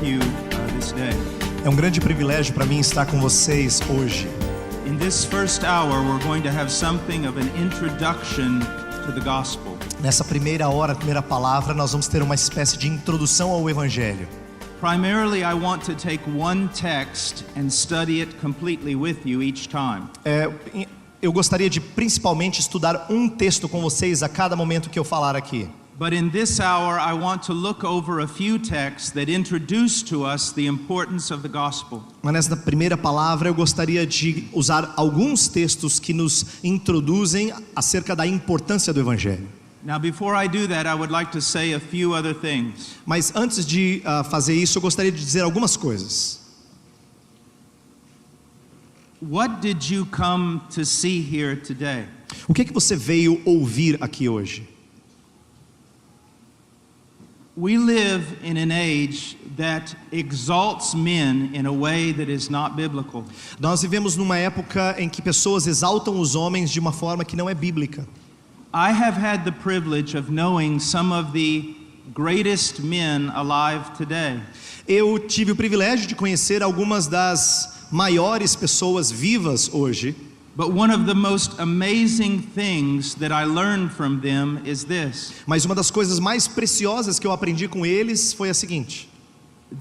you this day. É um grande privilégio para mim estar com vocês hoje. In this first hour, we're going to have something of an introduction to the gospel. Nessa primeira hora, primeira palavra, nós vamos ter uma espécie de introdução ao Evangelho. Primarily, I want to take one text and study it completely with you each time. Eu gostaria de principalmente estudar um texto com vocês a cada momento que eu falar aqui. But in this hour, I want to look over a few texts that introduce to us the importance of the gospel. Mas nessa primeira palavra eu gostaria de usar alguns textos que nos introduzem acerca da importância do Evangelho. Now, before I do that, I would like to say a few other things. Mas antes de fazer isso, eu gostaria de dizer algumas coisas. What did you come to see here today? O que você veio ouvir aqui hoje? We live in an age that exalts men in a way that is not biblical. Nós vivemos numa época em que pessoas exaltam os homens de uma forma que não é bíblica. I have had the privilege of knowing some of the greatest men alive today. Eu tive o privilégio de conhecer algumas das maiores pessoas vivas hoje. But one of the most amazing things that I learned from them is this. Mas uma das coisas mais preciosas que eu aprendi com eles foi a seguinte: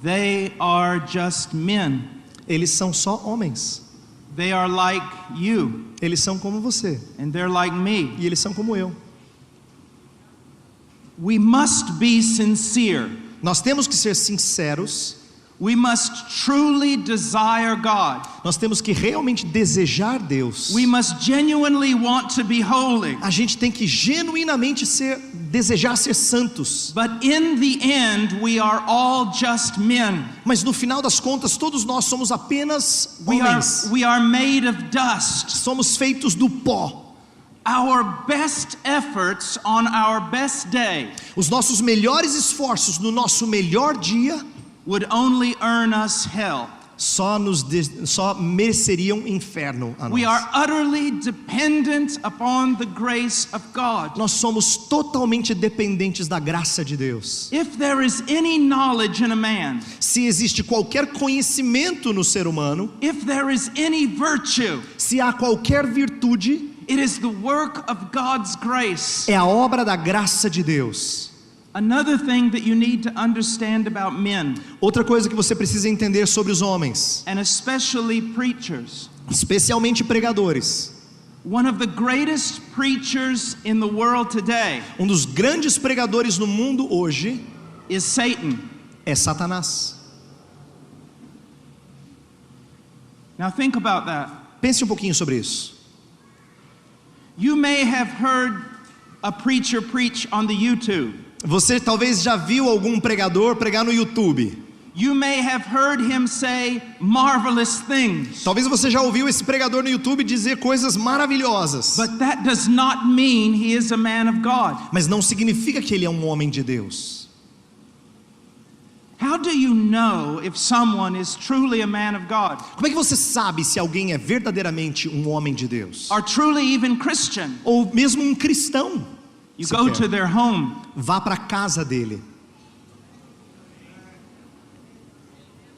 They are just men. eles são só homens. They are like you. Eles são como você. And they're like me. E eles são como eu. We must be sincere. Nós temos que ser sinceros. We must truly desire God. Nós temos que realmente desejar Deus. We must genuinely want to be holy. A gente tem que genuinamente desejar ser santos. But in the end, we are all just men. Mas no final das contas, todos nós somos apenas homens. We are made of dust. Somos feitos do pó. Our best efforts on our best day Os nossos melhores esforços no nosso melhor dia would only earn us hell. só mereceriam inferno a nós. We are utterly dependent upon the grace of God. Nós somos totalmente dependentes da graça de Deus. If there is any knowledge in a man, Se existe qualquer conhecimento no ser humano, if there is any virtue, se há qualquer virtude, it is the work of God's grace. é a obra da graça de Deus. Another thing that you need to understand about men, Outra coisa que você precisa entender sobre os homens, and especially preachers. especialmente pregadores. One of the greatest preachers in the world today Um dos grandes pregadores no mundo hoje is Satan. é Satanás. Now think about that. Pense um pouquinho sobre isso. You may have heard a preacher preach on the YouTube. Você talvez já viu algum pregador pregar no YouTube. You may have heard him say marvelous things. Talvez você já ouviu esse pregador no YouTube dizer coisas maravilhosas. But that does not mean he is a man of God. Mas não significa que ele é um homem de Deus. How do you know if someone is truly a man of God? Como é que você sabe se alguém é verdadeiramente um homem de Deus? Or truly even Christian? Ou mesmo um cristão? You go to their home. Vá para a casa dele.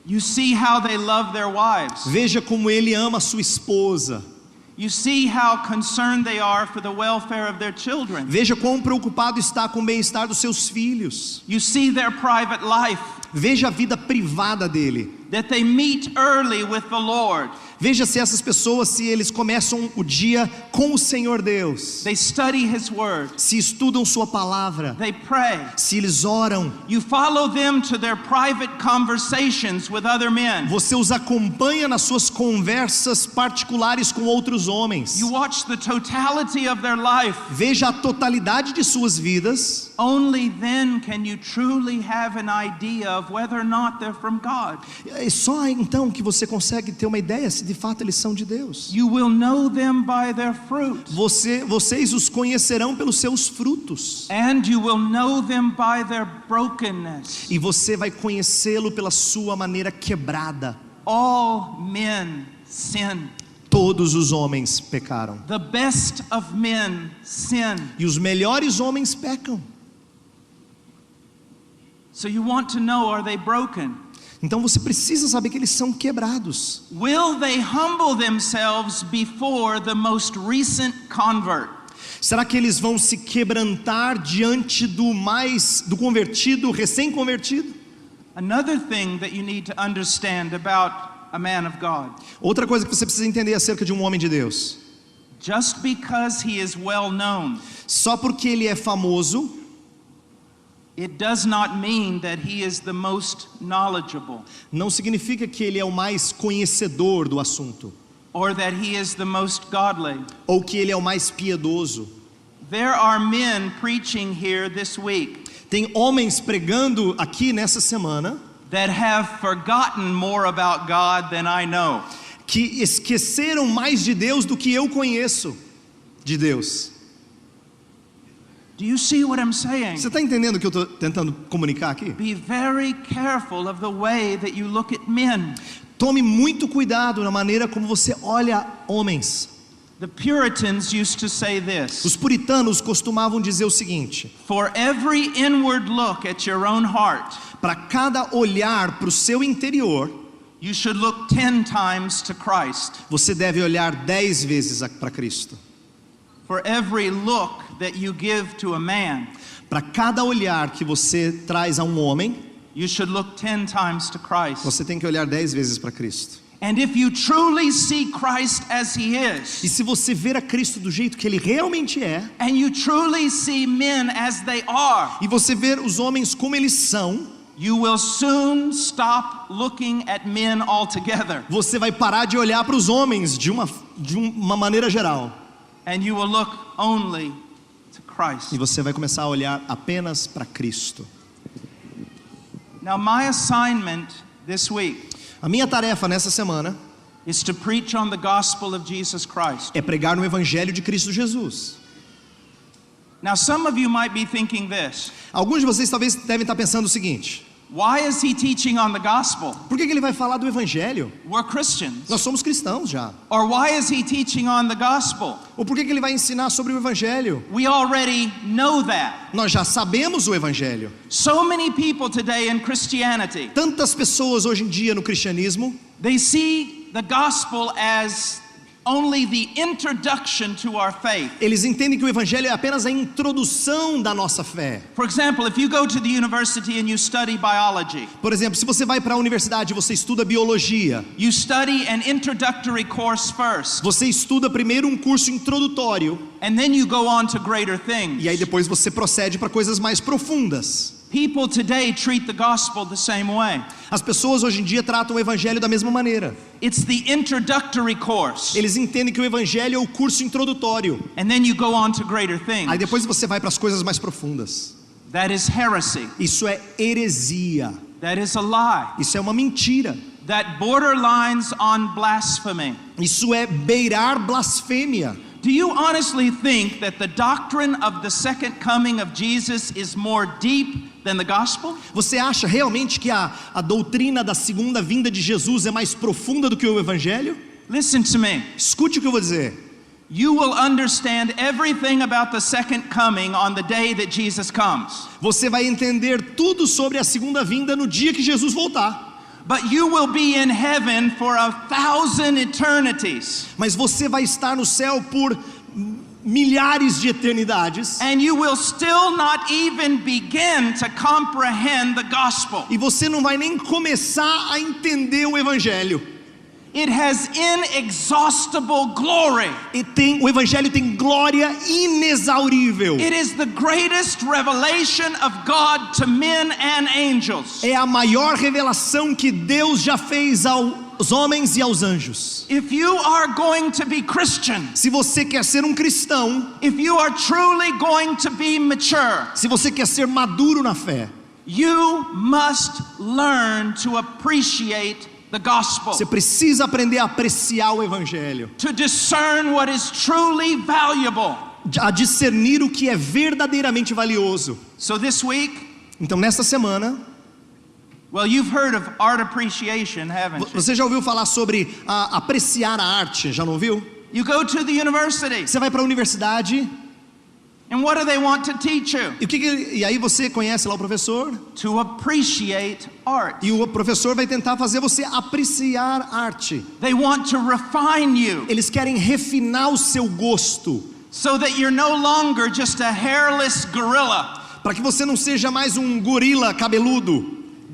You see how they love their wives. Veja como ele ama a sua esposa. You see how concerned they are for the welfare of their children. Veja quão preocupado está com o bem-estar dos seus filhos. You see their private life. Veja a vida privada dele. That they meet early with the Lord. Veja se essas pessoas, se eles começam o dia com o Senhor Deus. They study His Word. Se estudam sua palavra. They pray. Se eles oram. You follow them to their private conversations with other men. Você os acompanha nas suas conversas particulares com outros homens. You watch the totality of their life. Veja a totalidade de suas vidas. Only then can you truly have an idea of whether or not they're from God. É só então que você consegue ter uma ideia se de fato eles são de Deus. You will know them by their fruit. Vocês os conhecerão pelos seus frutos. And you will know them by their brokenness. E você vai conhecê-lo pela sua maneira quebrada. All men sin. Todos os homens pecaram. The best of men sin. E os melhores homens pecam. So you want to know, are they broken? Então você precisa saber que eles são quebrados. Will they humble themselves before the most recent convert? Será que eles vão se quebrantar diante do convertido, recém-convertido? Another thing that you need to understand about a man of God. Outra coisa que você precisa entender acerca de um homem de Deus. Just because he is well known, Só porque ele é famoso, it does not mean that he is the most knowledgeable não significa que ele é o mais conhecedor do assunto, or that he is the most godly. ou que ele é o mais piedoso. There are men preaching here this week Tem homens pregando aqui nessa semana that have forgotten more about God than I know. que esqueceram mais de Deus do que eu conheço de Deus. Do you see what I'm saying? Você está entendendo o que eu estou tentando comunicar aqui? Be very careful of the way that you look at men. Tome muito cuidado na maneira como você olha homens. The Puritans used to say this: Os puritanos costumavam dizer o seguinte: for every inward look at your own heart, para cada olhar para o seu interior, you should look 10 times to Christ. você deve olhar 10 vezes para Cristo. For every look that you give to a man, Para cada olhar que você traz a um homem, you should look 10 times to Christ. você tem que olhar 10 vezes para Cristo. And if you truly see Christ as he E is, se você ver a Cristo do jeito que ele realmente é, and you truly see men as they are, e você ver os homens como eles são, you will soon stop looking at men altogether, você vai parar de olhar para os homens de uma maneira geral. and you will look only to Christ. E você vai começar a olhar apenas para Cristo. Now, my assignment this week A minha tarefa nessa semana is to preach on the gospel of Jesus Christ. é pregar no Evangelho de Cristo Jesus. Now, some of you might be thinking this: Alguns de vocês talvez devem estar pensando o seguinte: why is he teaching on the gospel? por que ele vai falar do Evangelho? We're Christians. Nós somos cristãos já. Or why is he teaching on the gospel? Ou por que ele vai ensinar sobre o Evangelho? We already know that. Nós já sabemos o Evangelho. So many people today in Christianity, Tantas pessoas hoje em dia no cristianismo, they see the gospel as only the introduction to our faith. eles entendem que o Evangelho é apenas a introdução da nossa fé. For example, if you go to the university and you study biology, Por exemplo, se você vai para a universidade e você estuda biologia, you study an introductory course first, você estuda primeiro um curso introdutório and then you go on to greater things. e aí depois você procede para coisas mais profundas. People today treat the gospel the same way. As pessoas hoje em dia tratam o Evangelho da mesma maneira. It's the introductory course, Eles entendem que o Evangelho é o curso introdutório. and then you go on to greater things. Aí depois você vai para as coisas mais profundas. That is heresy. Isso é heresia. That is a lie. Isso é uma mentira. That borderlines on blasphemy. Isso é beirar blasfêmia. Do you honestly think that the doctrine of the second coming of Jesus is more deep than the gospel? Você acha realmente que a doutrina da segunda vinda de Jesus é mais profunda do que o Evangelho? Listen to me. Escute o que eu vou dizer. You will understand everything about the second coming on the day that Jesus comes. Você vai entender tudo sobre a segunda vinda no dia que Jesus voltar. But you will be in heaven for 1,000 eternities. Mas você vai estar no céu por milhares de eternidades. And you will still not even begin to comprehend the gospel. E você não vai nem começar a entender o Evangelho. It has inexhaustible glory. O Evangelho tem glória inexaurível. It is the greatest revelation of God to men and angels. É a maior revelação que Deus já fez aos homens e aos anjos. If you are going to be Christian, Se você quer ser um cristão, if you are truly going to be mature, se você quer ser maduro na fé, you must learn to appreciate the gospel, você precisa aprender a apreciar o Evangelho, to discern what is truly valuable. a discernir o que é verdadeiramente valioso. So this week, Então nesta semana, well, you've heard of art appreciation, haven't you? você já ouviu falar sobre apreciar a arte? Já não ouviu? You go to the university Você vai para a universidade And what do they want to teach you? E aí você conhece lá o professor? To appreciate art. E o professor vai tentar fazer você apreciar arte. They want to refine you Eles querem refinar o seu gosto, so that you're no longer just a hairless gorilla, para que você não seja mais um gorila cabeludo,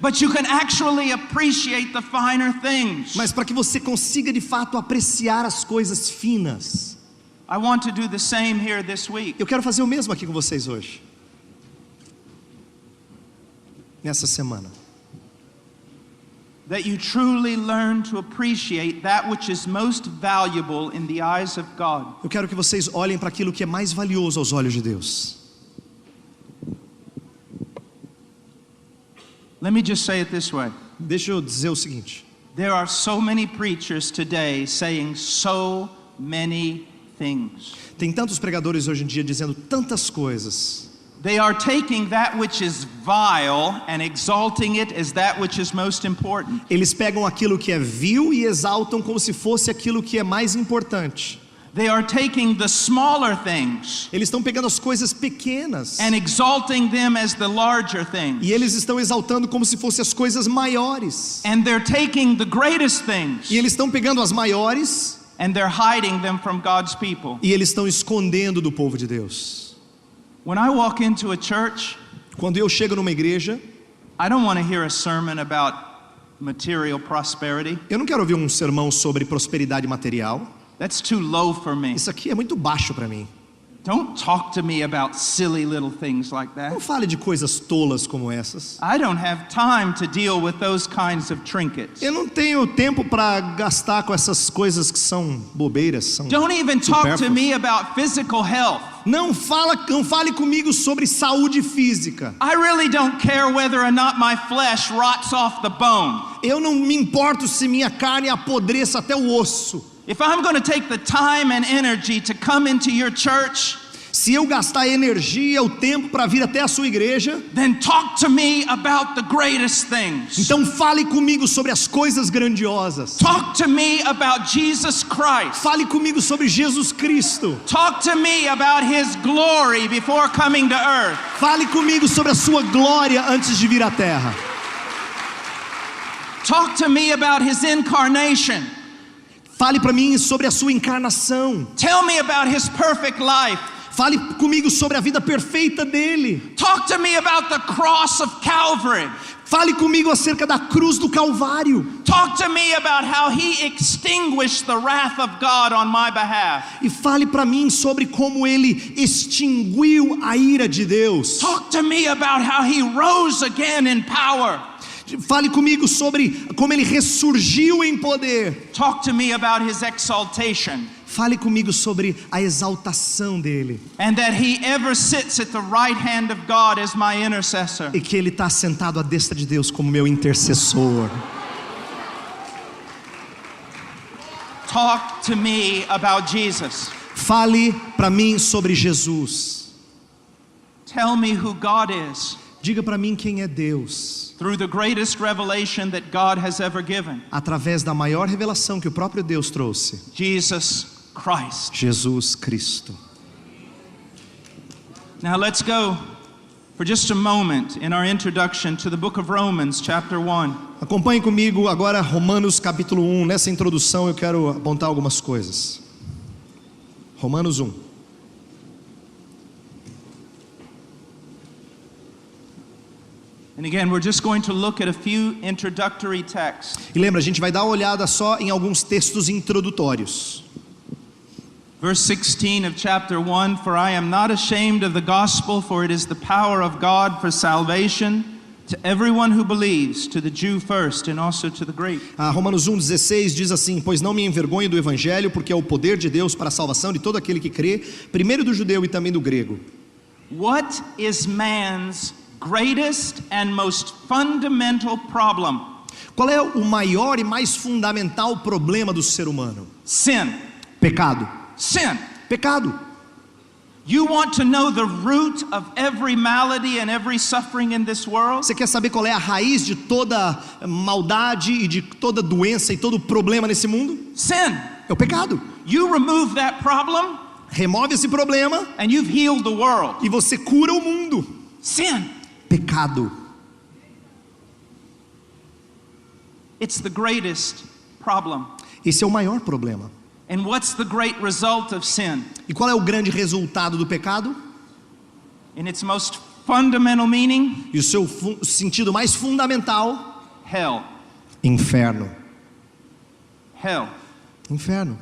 but you can actually appreciate the finer things. mas para que você consiga de fato apreciar as coisas finas. I want to do the same here this week. Eu quero fazer o mesmo aqui com vocês hoje, nessa semana. That you truly learn to appreciate that which is most valuable in the eyes of God. Eu quero que vocês olhem para aquilo que é mais valioso aos olhos de Deus. Let me just say it this way. Deixa eu dizer o seguinte: There are so many preachers today saying so many things. tem tantos pregadores hoje em dia dizendo tantas coisas. They are taking that which is vile and exalting it as that which is most important. Eles pegam aquilo que é vil e exaltam como se fosse aquilo que é mais importante. They are taking the smaller things Eles estão pegando as coisas pequenas and exalting them as the larger things. e eles estão exaltando como se fossem as coisas maiores. And they're taking the greatest things E eles estão pegando as maiores and they're hiding them from God's people. e eles estão escondendo do povo de Deus. When I walk into a church, Quando eu chego numa igreja, I don't want to hear a sermon about material prosperity. eu não quero ouvir um sermão sobre prosperidade material. That's too low for me. Isso aqui é muito baixo para mim. Don't talk to me about silly little things like Não that. fale de coisas tolas como essas. I don't have time to deal with those kinds of trinkets. Eu não tenho tempo para gastar com essas coisas que são bobeiras, são Don't even talk to supérfluas. me about physical health. Não fale comigo sobre saúde física. I really don't care whether or not my flesh rots off the bone. Eu não me importo se minha carne apodreça até o osso. If I'm going to take the time and energy to come into your church, Se eu gastar energia, o tempo para vir até a sua igreja, then talk to me about the greatest things. então fale comigo sobre as coisas grandiosas. Talk to me about Jesus Christ. Fale comigo sobre Jesus Cristo. Talk to me about His glory before coming to earth. Fale comigo sobre a sua glória antes de vir à terra. Talk to me about His incarnation. Fale para mim sobre a sua encarnação. Tell me about His perfect life. Fale comigo sobre a vida perfeita dele. Talk to me about the cross of Calvary. Fale comigo acerca da cruz do Calvário. Talk to me about how He extinguished the wrath of God on my behalf. E fale para mim sobre como ele extinguiu a ira de Deus. Talk to me about how He rose again in power. Fale comigo sobre como ele ressurgiu em poder. Talk to me about His exaltation. Fale comigo sobre a exaltação dele. And that He ever sits at the right hand of God as my intercessor. E que ele está sentado à destra de Deus como meu intercessor. Talk to me about Jesus. Fale para mim sobre Jesus. Tell me who God is Diga para mim quem é Deus. through the greatest revelation that God has ever given. Através da maior revelação que o próprio Deus trouxe. Jesus Christ. Jesus Cristo. Now let's go for just a moment in our introduction to the book of Romans chapter 1. Acompanhe comigo agora Romanos capítulo 1. Nessa introdução eu quero apontar algumas coisas. Romanos 1. And again, we're just going to look at a few introductory texts. E lembra, a gente vai dar uma olhada só em alguns textos introdutórios. Verse 16 of chapter 1, for I am not ashamed of the gospel, for it is the power of God for salvation to everyone who believes, to the Jew first and also to the Greek. Romanos 1,16 diz assim: pois não me envergonho do evangelho, porque é o poder de Deus para a salvação de todo aquele que crê, primeiro do judeu e também do grego. What is man's greatest and most fundamental problem? Qual é o maior e mais fundamental problema do ser humano? Sin. Pecado. Sin. Pecado. You want to know the root of every malady and every suffering in this world? Você quer saber qual é a raiz de toda maldade e de toda doença e todo problema nesse mundo? Sin. É o pecado. You remove that problem, remove esse problema and you've healed the world. e você cura o mundo. Sin. Pecado. It's the greatest problem. Esse é o maior problema. And what's the great result of sin? E qual é o grande resultado do pecado? In its most fundamental meaning, E o seu sentido mais fundamental? hell. Inferno. Hell. Inferno.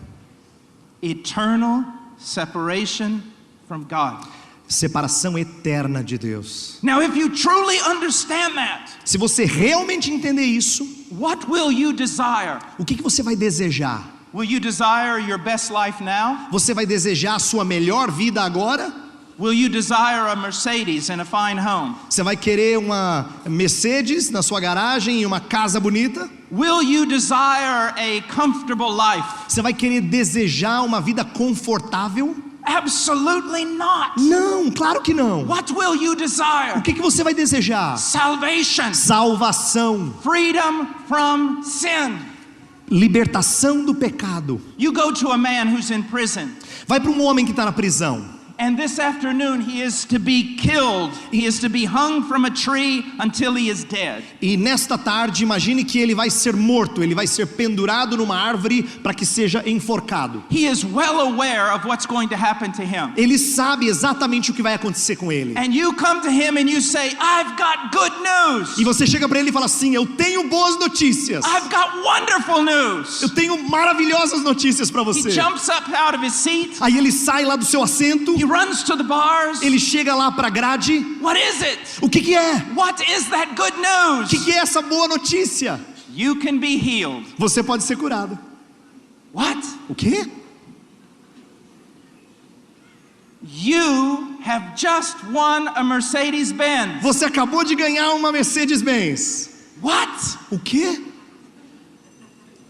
Eternal separation from God. Separação eterna de Deus. Now, if you truly understand that, Se você realmente entender isso, what will you desire? o que você vai desejar? Will you desire your best life now? Você vai desejar a sua melhor vida agora? Will you desire a Mercedes and a fine home? Você vai querer uma Mercedes na sua garagem e uma casa bonita? Will you desire a comfortable life? Você vai querer desejar uma vida confortável? Absolutely not. Não, claro que não. What will you O desire? que você vai desejar? Salvation, Salvação, freedom from sin. libertação do pecado. You go to a man who's in prison, Vai para um homem que está na prisão. and this afternoon he is to be killed. He is to be hung from a tree until he is dead. E nesta tarde, imagine que ele vai ser morto, ele vai ser pendurado numa árvore para que seja enforcado. He is well aware of what's going to happen to him. Ele sabe exatamente o que vai acontecer com ele. And you come to him and you say, I've got good news. E você chega para ele e fala assim: eu tenho boas notícias. I've got wonderful news. Eu tenho maravilhosas notícias para He você. jumps up out of his seat. Aí ele sai lá do seu assento, He runs to the bars. ele chega lá para a grade. What is it? O que é? What is that good O news? que é essa boa notícia? You can be healed. Você pode ser curado. What? O quê? You have just won a Mercedes-Benz. Você acabou de ganhar uma Mercedes-Benz. What? O quê?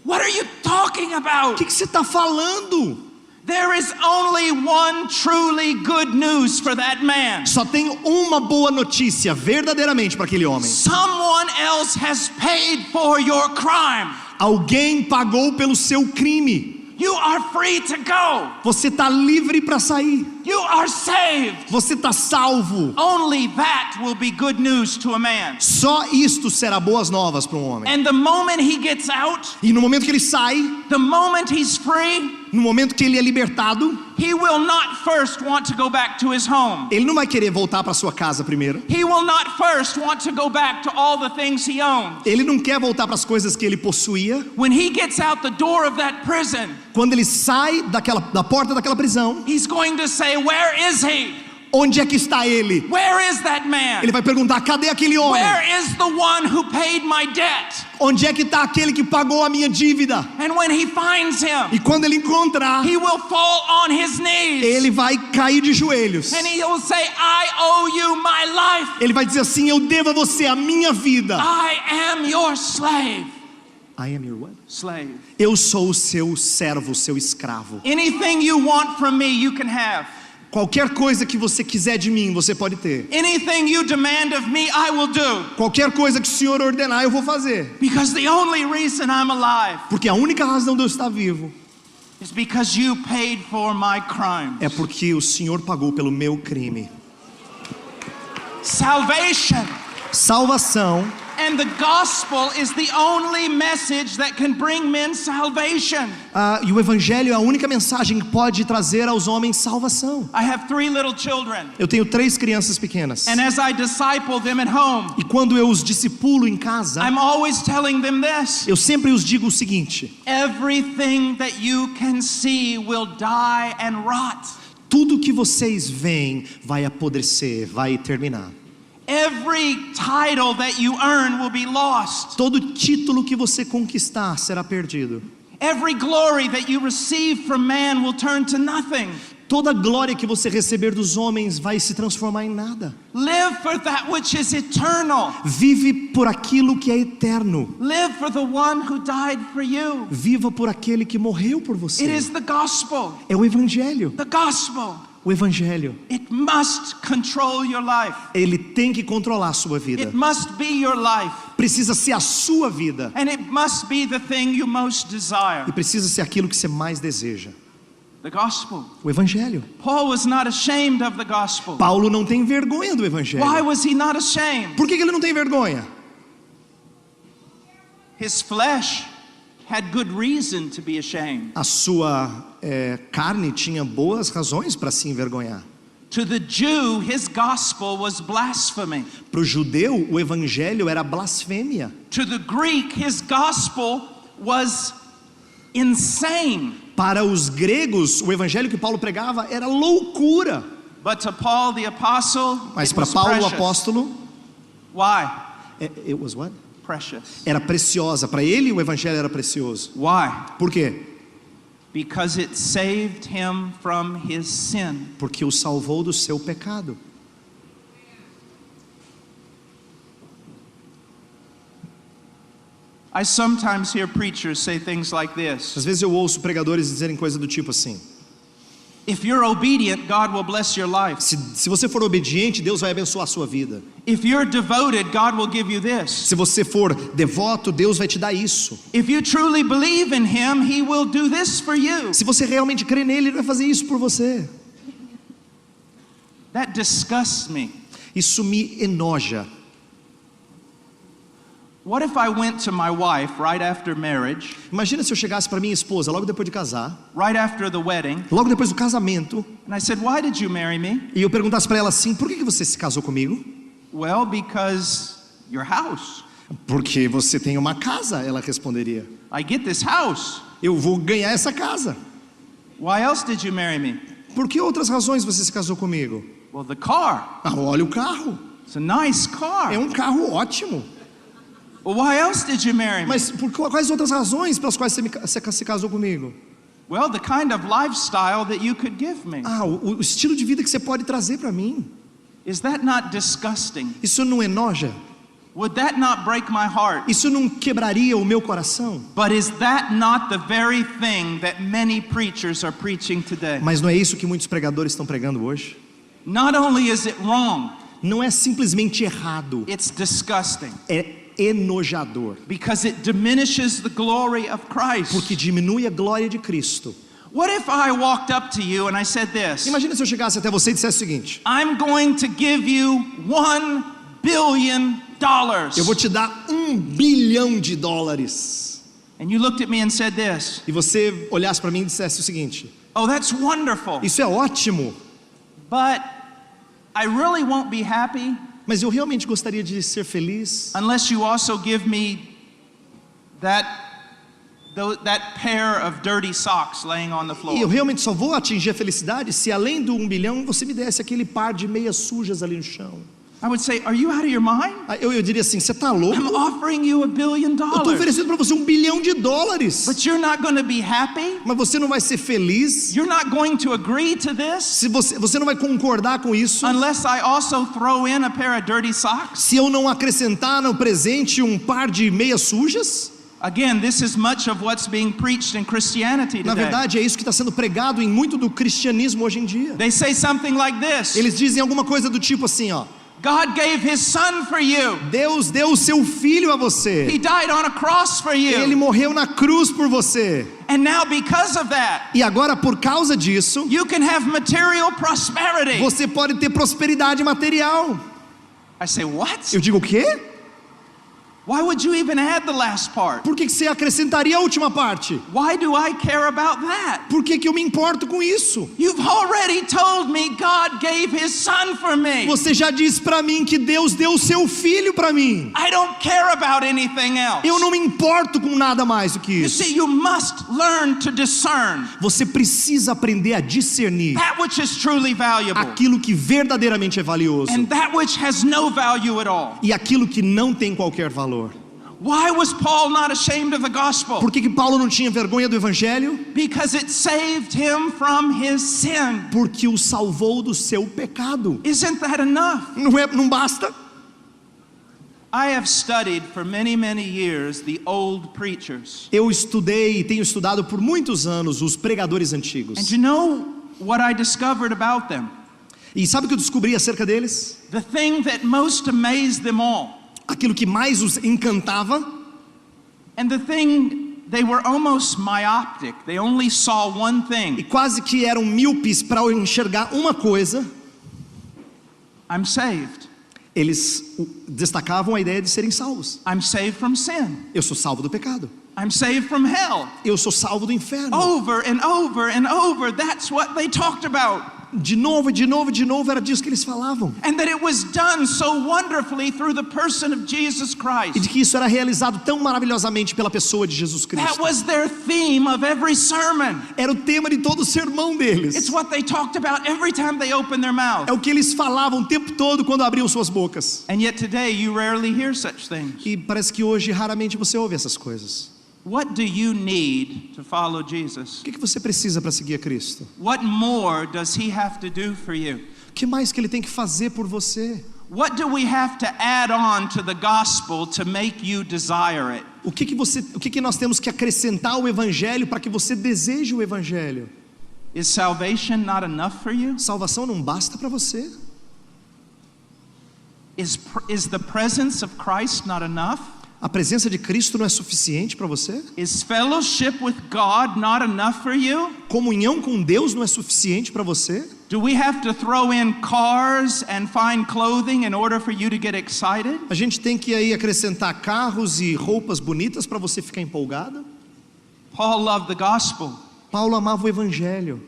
What are you talking O about? que você está falando? There is only one truly good news for that man. Só tem uma boa notícia verdadeiramente para aquele homem. Someone else has paid for your crime. Alguém pagou pelo seu crime. You are free to go. Você está livre para sair. You are saved. Você está salvo. Only that will be good news to a man. Só isto será boas novas para um homem. And the moment he gets out, E no momento que ele sai, the moment he's free, no momento que ele é libertado, he will not first want to go back to his home. ele não vai querer voltar para sua casa primeiro. He will not first want to go back to all the things he owned. Ele não quer voltar para as coisas que ele possuía. When he gets out the door of that prison, Quando ele sai da porta daquela prisão, he's going to say, where is he? onde é que está ele? Where is that man? Ele vai perguntar: cadê aquele homem? Where is the one who paid my debt? Onde é que está aquele que pagou a minha dívida? And when he finds E him, quando ele encontrar, he will fall on his knees. ele vai cair de joelhos. And he will say, I owe you my life. Ele vai dizer assim: eu devo a você a minha vida. I am your slave. I am your what? Slave. Eu sou o seu servo, o seu escravo. Anything you want from me, you can have. Qualquer coisa que você quiser de mim, você pode ter. Anything you demand of me, I will do. Qualquer coisa que o Senhor ordenar, eu vou fazer. Because the only reason I'm alive Porque a única razão de eu estar vivo is because you paid for my crime. é porque o Senhor pagou pelo meu crime. Salvation Salvação and the gospel is the only message that can bring men salvation. e o Evangelho é a única mensagem que pode trazer aos homens salvação. I have 3 little children, Eu tenho 3 crianças pequenas. and as I disciple them at home, E quando eu os discipulo em casa, I'm always telling them this: eu sempre os digo o seguinte: everything that you can see will die and rot. tudo que vocês veem vai apodrecer, vai terminar. Every title that you earn will be lost. Todo título que você conquistar será perdido. Every glory that you receive from man will turn to nothing. Toda glória que você receber dos homens vai se transformar em nada. Live for that which is eternal. Vive por aquilo que é eterno. Live for the one who died for you. Viva por aquele que morreu por você. It is the gospel. É o Evangelho. The gospel. O Evangelho. It must control your life. Ele tem que controlar a sua vida. It must be your life. Precisa ser a sua vida. And it must be the thing you most desire. E precisa ser aquilo que você mais deseja. The gospel. O evangelho. Paul was not ashamed of the gospel. Paulo não tem vergonha do evangelho. Why was he not ashamed? Por que ele não tem vergonha? His flesh had good reason to be ashamed. A sua carne tinha boas razões para se envergonhar. To the Jew, his gospel was blasphemy. Para o judeu, o evangelho era blasfêmia. To the Greek, his gospel was insane. Para os gregos, o evangelho que Paulo pregava era loucura. But to Paul the apostle, Mas it para was Paulo o precious. apóstolo, Why? it was what? Precious. Era preciosa. Para ele o evangelho era precioso. Why? Por quê? Because it saved him from his sin. Porque o salvou do seu pecado. I sometimes hear preachers say things like this. Às vezes eu ouço pregadores dizerem coisa do tipo assim: If you're obedient, God will bless your life. se você for obediente, Deus vai abençoar a sua vida. If you're devoted, God will give you this. Se você for devoto, Deus vai te dar isso. If you truly believe in Him, He will do this for you. Se você realmente crê nele, Ele vai fazer isso por você. That disgusts me. Isso me enoja. What if I went to my wife right after marriage, Imagina se eu chegasse para minha esposa logo depois de casar, right after the wedding, logo depois do casamento, and I said, "Why did you marry me?" e eu perguntasse para ela assim: por que você se casou comigo? Well, because your house. Porque você tem uma casa, ela responderia. I get this house. Eu vou ganhar essa casa. Why else did you marry me? Por que outras razões você se casou comigo? Well, the car. Ah, olha o carro. It's a nice car. É um carro ótimo. Well, why else did you marry me? Mas por quais outras razões pelas quais você se casou comigo? Well, the kind of lifestyle that you could give me. Ah, o estilo de vida que você pode trazer para mim. Is that not disgusting? Isso não enoja? Would that not break my heart? Isso não quebraria o meu coração? But is that not the very thing that many preachers are preaching today? Mas não é isso que muitos pregadores estão pregando hoje? Not only is it wrong, Não é simplesmente errado, it's disgusting. é enojador. Because it diminishes the glory of Christ. Porque diminui a glória de Cristo. What if I walked up to you and I said this? Imagina se eu chegasse até você e dissesse o seguinte: I'm going to give you $1 billion. eu vou te dar $1 bilhão. And you looked at me and said this. E você olhasse para mim e dissesse o seguinte: Oh, that's wonderful. isso é ótimo, But I really won't be happy mas eu realmente gostaria de ser feliz unless you also give me that pair of dirty socks laying on the floor. e eu realmente só vou atingir a felicidade se além do $1 bilhão você me desse aquele par de meias sujas ali no chão. I would say, are you out of your mind? Eu diria assim: você tá louco? I'm offering you $1 billion. Eu estou oferecendo para você $1 bilhão, But you're not going to be happy? mas você não vai ser feliz? You're not going to agree to this Se você não vai concordar com isso? unless I also throw in a pair of dirty socks? Se eu não acrescentar no presente um par de meias sujas? Again, this is much of what's being preached in Christianity Na today. verdade, é isso que está sendo pregado em muito do cristianismo hoje em dia. They say something like this. Eles dizem alguma coisa do tipo assim, ó: God gave His Son for you. Deus deu o seu filho a você. He died on a cross for Ele you. morreu na cruz por você. And now because of that, E agora, por causa disso, you can have material prosperity. você pode ter prosperidade material. I say, what? Eu digo, o quê? Why would you even add the last part? Por que você acrescentaria a última parte? Why do I care about that? Por que eu me importo com isso? You've already told me God gave His Son for me. Você já disse para mim que Deus deu o seu filho para mim. I don't care about anything else. Eu não me importo com nada mais do que You isso. see, you must learn to discern Você precisa aprender a discernir that which is truly valuable aquilo que verdadeiramente é valioso and that which has no value at all. e aquilo que não tem qualquer valor. Why was Paul not ashamed of the gospel? Por que Paulo não tinha vergonha do evangelho? Because it saved him from his sin. Porque o salvou do seu pecado. Isn't that enough? Não basta? I have studied for many, many years the old preachers. Eu estudei e tenho estudado por muitos anos os pregadores antigos. And you know what I discovered about them? E sabe o que eu descobri acerca deles? The thing that most amazed them all, Aquilo que mais os encantava and the thing they were almost myopic. They only saw one e thing. quase que eram míopes para enxergar uma coisa. I'm saved. Eles destacavam a ideia de serem salvos. I'm saved from sin. Eu sou salvo do pecado. I'm saved from hell. Eu sou salvo do inferno. Over and over and over, that's what they talked about. De novo, de novo, de novo, era disso que eles falavam. And that it was done so wonderfully through the person of Jesus E Christ. de que isso era realizado tão maravilhosamente pela pessoa de Jesus That Cristo. was their theme of every sermon. Era o tema de todo o sermão deles. It's what they talked about every time they opened their mouth. É o que eles falavam o tempo todo quando abriam suas bocas. And yet today you rarely hear such things. E parece que hoje raramente você ouve essas coisas. What do you need to follow Jesus? O que você precisa para seguir a Cristo? What more does he have to do for you? O que mais que ele tem que fazer por você? What do we have to add on to the gospel to make you desire it? O que nós temos que acrescentar ao evangelho para que você deseje o evangelho? Is salvation not enough for you? Salvação não basta para você? Is the presence of Christ not enough? A presença de Cristo não é suficiente para você? Is fellowship with God not enough for you? Comunhão com Deus não é suficiente para você? Do we have to throw in cars and fine clothing in order for you to get excited? A gente tem que aí acrescentar carros e roupas bonitas para você ficar empolgado? Paul loved the gospel Paulo amava o evangelho,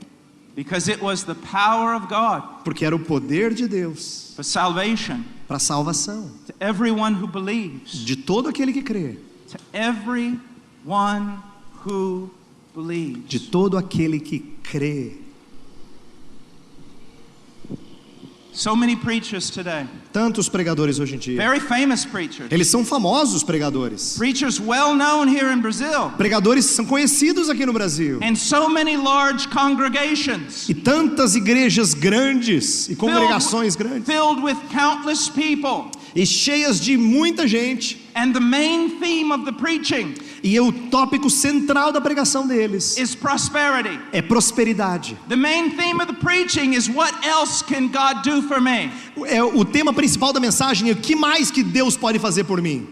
because it was the power of God porque era o poder de Deus for salvation para a salvação to everyone who believes. de todo aquele que crê, To everyone who believes. de todo aquele que crê. So many preachers today, Tantos pregadores hoje em dia. very famous preachers, Eles são famosos pregadores. preachers well known here in Brazil, Pregadores são conhecidos aqui no Brasil. and so many large congregations E tantas igrejas grandes e congregações grandes filled with countless people. e cheias de muita gente. And the main theme of the preaching E o tópico central da pregação deles is prosperity. é prosperidade. The main theme of the preaching is what else can God do for me? É o tema principal da mensagem é o que mais que Deus pode fazer por mim.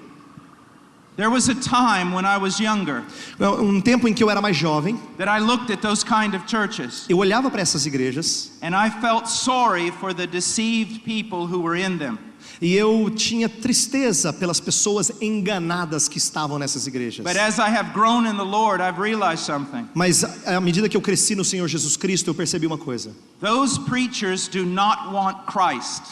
There was a time when I was younger Tempo em que eu era mais jovem, that I looked at those kind of churches eu olhava para essas igrejas and I felt sorry for the deceived people who were in them. e eu tinha tristeza pelas pessoas enganadas que estavam nessas igrejas. But as I have grown in the Lord, I've realized something. Mas à medida que eu cresci no Senhor Jesus Cristo, eu percebi uma coisa. Those preachers do not want Christ.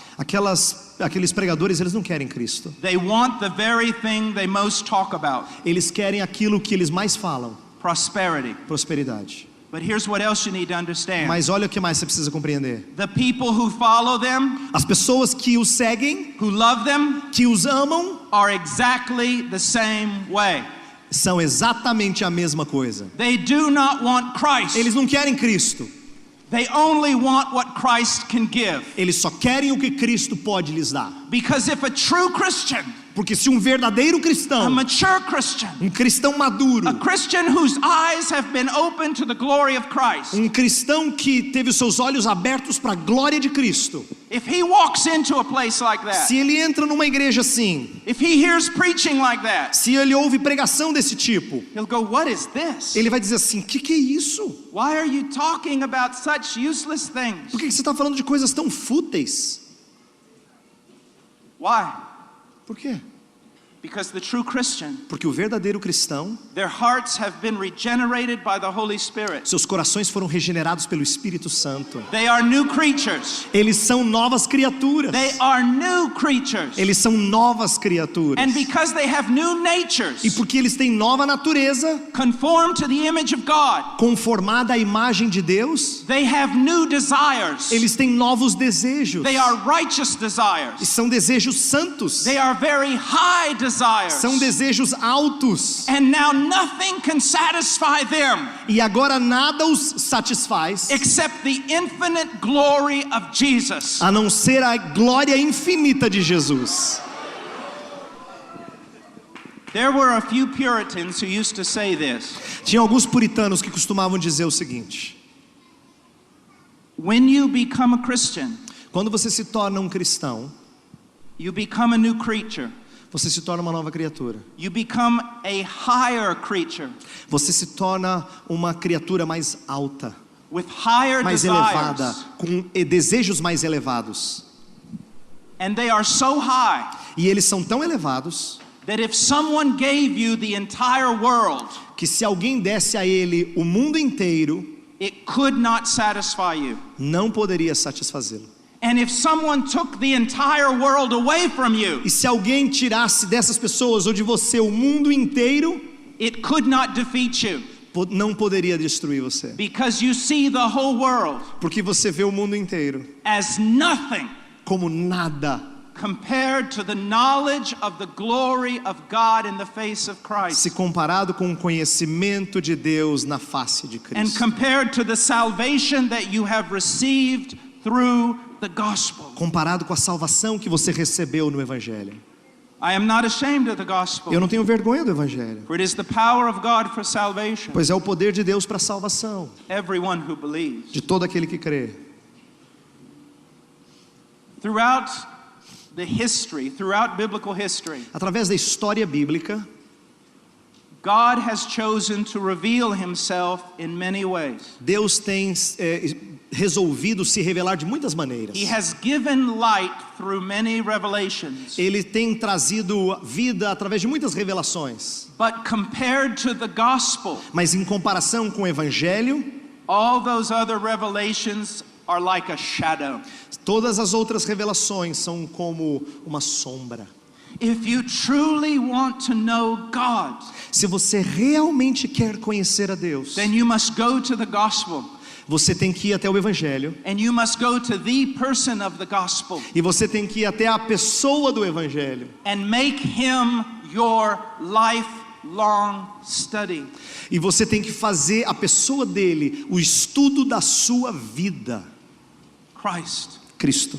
Aqueles pregadores, eles não querem Cristo. They want the very thing they most talk about, Eles querem aquilo que eles mais falam, prosperity. prosperidade. But here's what else you need to understand. Mas olha o que mais você precisa compreender. The people who follow them, As pessoas que os seguem, who love them, que os amam, are exactly the same way. são exatamente a mesma coisa. They do not want Christ. Eles não querem Cristo. They only want what Christ can give. Eles só querem o que Cristo pode lhes dar. Because if a true Christian, Porque se um verdadeiro a cristão, mature Christian, um cristão maduro, a Christian whose eyes have been opened to the glory of Christ, um cristão que teve os seus olhos abertos para a glória de Cristo, if he walks into a place like that, se ele entra numa igreja assim, if he hears preaching like that, se ele ouve pregação desse tipo, he'll go, what is this? ele vai dizer assim: que é isso? Why are you talking about such useless things? Por que você está falando de coisas tão fúteis? Why? Por quê? Because the true Christian, Porque o verdadeiro cristão, their hearts have been regenerated by the Holy Spirit. seus corações foram regenerados pelo Espírito Santo. They are new creatures. Eles são novas criaturas. They are new creatures. Eles são novas criaturas. And because they have new natures, E porque eles têm nova natureza, conformed to the image of God, conformada à imagem de Deus, they have new desires. eles têm novos desejos. They are righteous E desires. são desejos santos. They are very high desires. São desejos altos. And now nothing can satisfy them E agora nada os satisfaz, except the infinite glory of Jesus. a não ser a glória infinita de Jesus. There were a few Puritans who used to say this: Tinha alguns puritanos que costumavam dizer o seguinte: when you become a Christian, quando você se torna um cristão, you become a new creature. você se torna uma nova criatura. You become a higher creature Você se torna uma criatura mais alta, with higher mais elevada, desires. com desejos mais elevados. And they are so high E eles são tão elevados that if someone gave you the entire world, que se alguém desse a ele o mundo inteiro, it could not satisfy you. não poderia satisfazê-lo. And if someone took the entire world away from you, E se alguém tirasse dessas pessoas ou de você o mundo inteiro, it could not defeat you não poderia destruir você. because you see the whole world Porque você vê o mundo inteiro as nothing como nada compared to the knowledge of the glory of God in the face of Christ, se comparado com o conhecimento de Deus na face de and Cristo. compared to the salvation that you have received through the gospel. Comparado com a salvação que você recebeu no Evangelho. I am not ashamed of the gospel, Eu não tenho vergonha do Evangelho, for it is the power of God for salvation, pois é o poder de Deus para a salvação everyone who believes. de todo aquele que crê. Throughout the history, throughout biblical history, Através da história bíblica, God has chosen to reveal himself in many ways. Deus tem resolvido se revelar de muitas maneiras. He has given light through many revelations. Ele tem trazido vida através de muitas revelações. But compared to the gospel, Mas em comparação com o Evangelho, all those other revelations are like a shadow. todas as outras revelações são como uma sombra. If you truly want to know God, Se você realmente quer conhecer a Deus, then you must go to the gospel, você tem que ir até o Evangelho. and you must go to the person of the gospel E você tem que ir até a pessoa do Evangelho. and make him your lifelong study. E você tem que fazer a pessoa dele o estudo da sua vida. Christ. Cristo.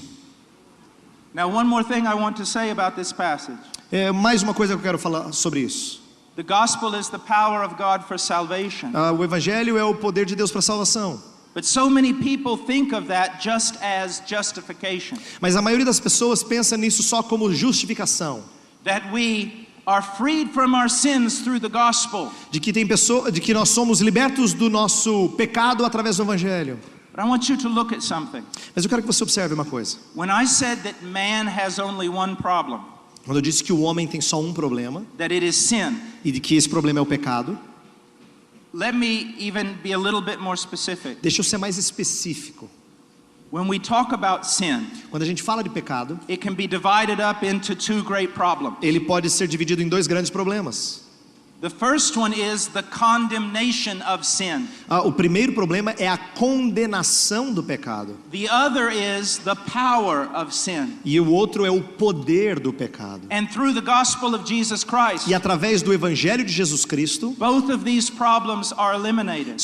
Now, one more thing I want to say about this passage. Mais uma coisa que eu quero falar sobre isso. The gospel is the power of God for salvation. O Evangelho é o poder de Deus para a salvação. But so many people think of that just as justification. Mas a maioria das pessoas pensa nisso só como justificação. That we are freed from our sins through the gospel. De que nós somos libertos do nosso pecado através do Evangelho. But I want you to look at something. Mas eu quero que você observe uma coisa. When I said that man has only one problem, Quando eu disse que o homem tem só um problema, that it is sin, e de que esse problema é o pecado, let me even be a little bit more specific. deixa eu ser mais específico. When we talk about sin, Quando a gente fala de pecado, it can be divided up into two great problems. ele pode ser dividido em dois grandes problemas. The first one is the condemnation of sin. O primeiro problema é a condenação do pecado. The other is the power of sin. E o outro é o poder do pecado. And through the gospel of Jesus Christ, E através do Evangelho de Jesus Cristo, both of these problems are eliminated.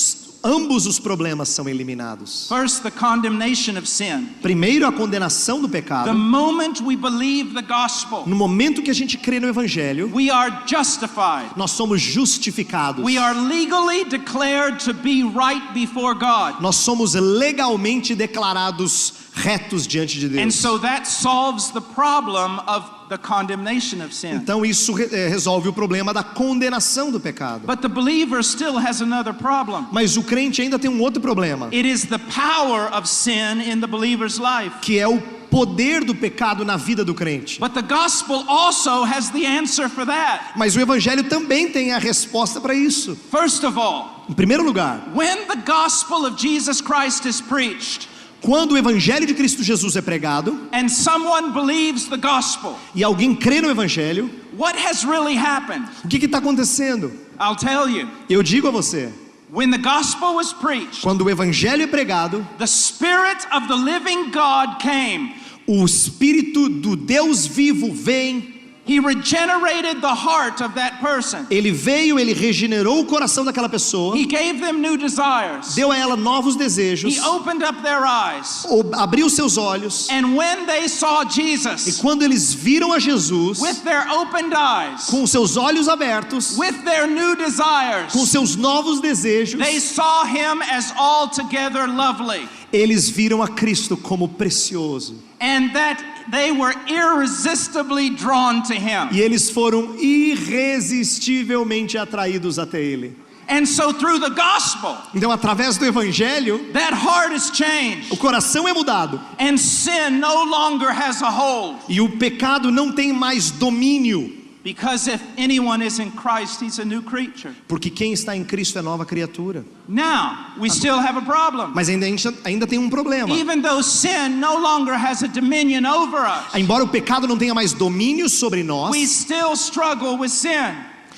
ambos os problemas são eliminados. First, the condemnation of sin. Primeiro, a condenação do The pecado. moment we believe the gospel, No momento que a gente crê no Evangelho, we are justified. nós somos justificados. We are legally declared to be right before God. Nós somos legalmente declarados retos diante de And Deus. so that solves the problem of the condemnation of sin. Então isso resolve o problema da condenação do pecado. But the believer still has another problem. Mas o crente ainda tem um outro problema, It is the power of sin in the believer's life. que é o poder do pecado na vida do crente. But the gospel also has the answer for that. Mas o Evangelho também tem a resposta para isso. First of all, Em primeiro lugar, when the gospel of Jesus Christ is preached, quando o Evangelho de Cristo Jesus é pregado and someone believes the gospel, e alguém crê no Evangelho, what has really happened? o que está acontecendo? I'll tell you. Eu digo a você, When the gospel was preached, quando o Evangelho é pregado, the Spirit of the living God came. o Espírito do Deus vivo vem. He regenerated the heart of that person. Ele veio, ele regenerou o coração daquela pessoa, He gave them new desires. deu a ela novos desejos, He opened up their eyes. abriu seus olhos, And when they saw e Jesus quando eles viram a Jesus, with their opened eyes, com seus olhos abertos, with their new desires, com seus novos desejos, they saw him as altogether lovely. eles viram a Cristo como precioso. And that they were irresistibly drawn to him. E eles foram irresistivelmente atraídos até ele. And so through the gospel, Então, através do evangelho, that heart is changed. o coração é mudado. And sin no longer has a hold. E o pecado não tem mais domínio. Because if anyone is in Christ, he's a new creature. Porque quem está em Cristo é nova criatura. Now, we still have a problem. Mas ainda tem um problema. Even though sin no longer has a dominion over us, Embora o pecado não tenha mais domínio sobre nós, we still struggle with sin.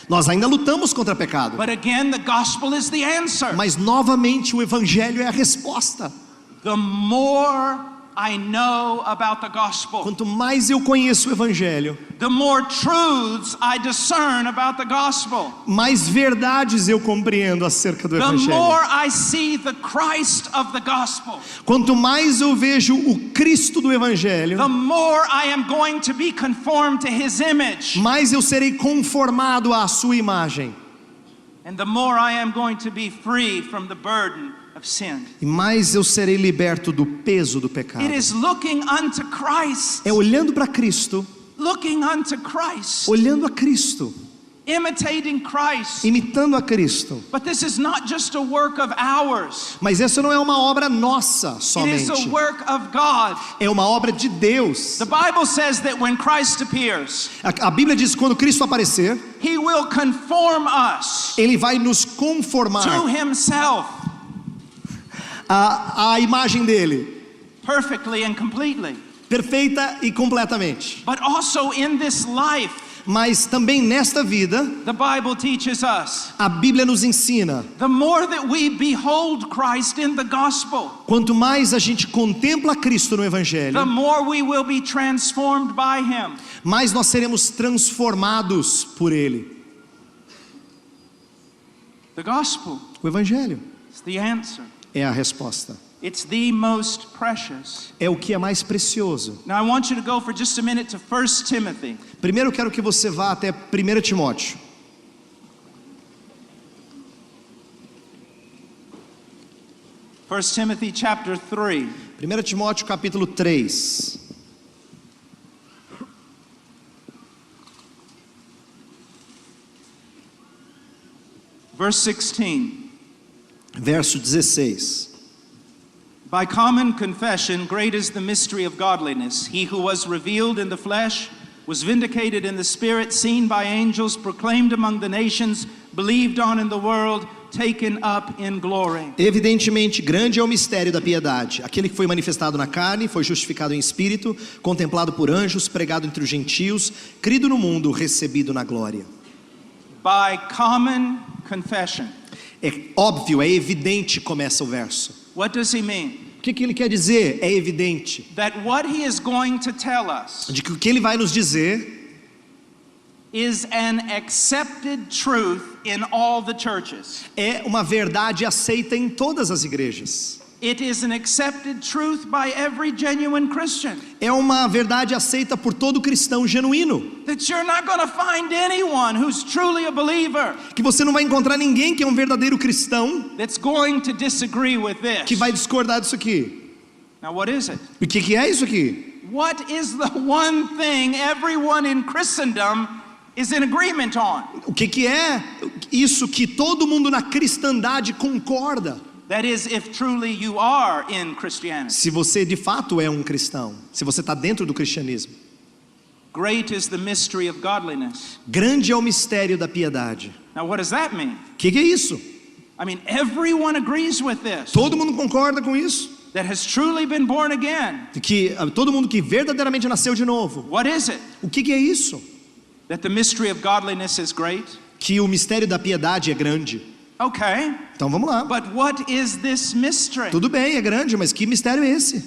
nós ainda lutamos contra o pecado. But again, the gospel is the answer. Mas novamente o evangelho é a resposta. The more I know about the gospel, Quanto mais eu conheço o evangelho, the more truths I discern about the gospel. mais verdades eu compreendo acerca do The evangelho. more I see the Christ of the gospel, Quanto mais eu vejo o Cristo do evangelho, the more I am going to be conformed to his image. mais eu serei conformado à sua imagem. And the more I am going to be free from the burden of sin. E mais eu serei liberto do peso do pecado. It is looking unto Christ. É olhando para Cristo, Looking unto Christ. olhando a Cristo, Imitating Christ. imitando a Cristo. But this is not just a work of ours. Mas essa não é uma obra nossa It is somente. a work of God. É uma obra de Deus. The Bible says that when Christ appears, A Bíblia diz que quando Cristo aparecer, he will conform us Ele vai nos conformar to himself à imagem dele, perfectly and completely. perfeita e completamente. But also in this life, Mas também nesta vida, the Bible teaches us, a Bíblia nos ensina, the more that we behold Christ in the gospel, quanto mais a gente contempla Cristo no the Evangelho, more we will be transformed by him. mais nós seremos transformados por Ele. The gospel O Evangelho is the answer. é a resposta. It's the most precious. É o que é mais precioso. Now I want you to go for just a minute to 1 Timothy. Primeiro eu quero que você vá até 1 Timóteo. First Timothy chapter 3. 1 Timóteo capítulo 3. Verse 16. Verso 16. By common confession, great is the mystery of godliness. He who was revealed in the flesh was vindicated in the spirit, seen by angels, proclaimed among the nations, believed on in the world, taken up in glory. Evidentemente, grande é o mistério da piedade. Aquele que foi manifestado na carne, foi justificado em espírito, contemplado por anjos, pregado entre os gentios, crido no mundo, recebido na glória. By common confession. É óbvio, é evidente, começa o verso. What does he mean? O que ele quer dizer? É evidente. That what he is going to tell us De que o que ele vai nos dizer is an accepted truth in all the churches. é uma verdade aceita em todas as igrejas. It is an accepted truth by every genuine Christian. É uma verdade aceita por todo cristão genuíno. That you're not going to find anyone who's truly a believer Que você não vai encontrar ninguém que é um verdadeiro cristão that's going to disagree with this. que vai discordar disso aqui. Now what is it? O que é isso aqui? What is the one thing everyone in Christendom is in agreement on? O que é isso que todo mundo na cristandade concorda? That is, if truly you are in Christianity. Se você de fato é um cristão, se você está dentro do cristianismo. Great is the mystery of godliness. Grande é o mistério da piedade. Now what does that mean? O que é isso? I mean, everyone agrees with this. Todo mundo concorda com isso? That has truly been born again. Que todo mundo que verdadeiramente nasceu de novo. What is it? O que é isso? That the mystery of godliness is great? Que o mistério da piedade é grande. Okay. Então vamos lá. But what is this mystery? Tudo bem, é grande, mas que mistério é esse?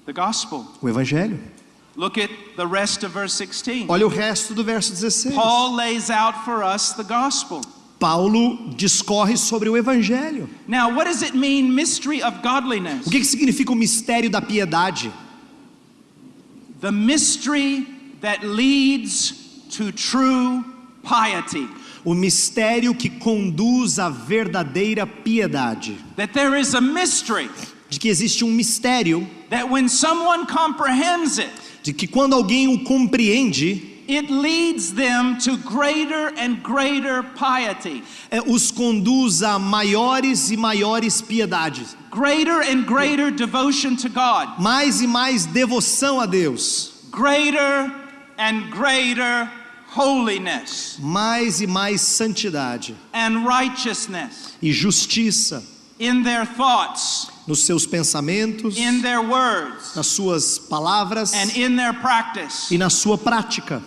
The gospel. O evangelho. Look at the rest of verse 16. Olha o resto do verso 16. Paul lays out for us the gospel. Paulo discorre sobre o evangelho. Now, what does it mean, mystery of godliness? O que significa o mistério da piedade? The mystery that leads to true piety. O mistério que conduz à verdadeira piedade. That there is a mystery De que existe um mistério that when someone comprehends it, de que quando alguém o compreende, it leads them to greater and greater piety. os conduz a maiores e maiores piedades, Greater and greater devotion to God. mais e mais devoção a Deus, Greater and greater holiness mais e mais santidade and righteousness e justiça in their thoughts, nos seus pensamentos, in their words, nas suas palavras and in their practice. e na sua prática.